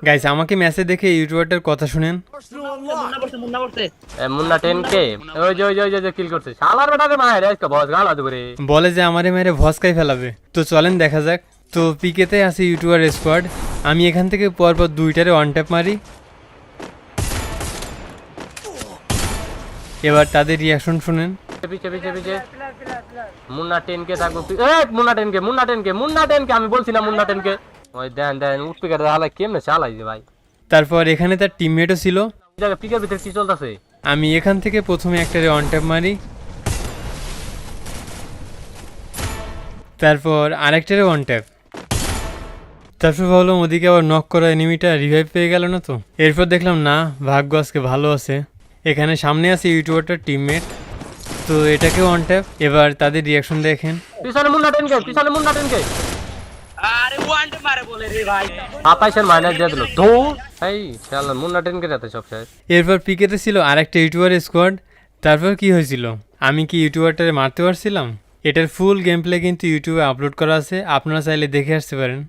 Guys আমাকে message দেখে ইউটিউবারটার কথা শুনেন। মুন্না 10k ওই যে কিল করছে শালার বেটারে মায়ের আজকে বস গালা দুপুরে। বলে যে আমারে মেরে ভস্কাই ফেলাবে। তো চলেন দেখা যাক। তো পিকেতে আছে ইউটিউবার স্কোয়াড। আমি এখান থেকে পরপর দুইটারে ওয়ান ট্যাপ মারি। এবার তাদের রিয়াকশন শুনেন। পিছে মুন্না 10k থাকবো মুন্না 10k আমি বলছিলাম মুন্না 10k ওই দেন উঠপিকার হালা কেমনে চালাইছে ভাই। তারপর এখানে তার টিমমেটও ছিল। এই জায়গা পিকের ভিতরে কি চলতেছে? আমি এখান থেকে প্রথমে একটারে ওয়ান ট্যাপ মারি, তারপর আরেকটারে ওয়ান ট্যাপ। তারপর ভাবলাম ওদিকে আবার নক করা এনিমিটা রিভাইভ পেয়ে গেল না তো। এরপর দেখলাম না, ভাগ্য আজকে ভালো আছে। এখানে সামনে আছে ইউটিউবারটার টিমমেট, তো এটাকে ওয়ান ট্যাপ। এবার তাদের রিয়াকশন দেখেন। পিছনে মুন্না 10k আরে ওয়ান্টে মারে বলে রে ভাই। 27 এর মাইনাস দিয়ে দিল দৌড়। এই শালা মুন্না 10k রাতে সব শেষ। এরপর পিকেতে ছিল আরেকটা ইউটিউবার স্কোয়াড। তারপর কি হয়েছিল, আমি কি ইউটিউবারটারে মারতে পারছিলাম? এটার ফুল গেম প্লে কিন্তু ইউটিউবে আপলোড করা আছে, আপনারা চাইলে দেখে আসতে পারেন।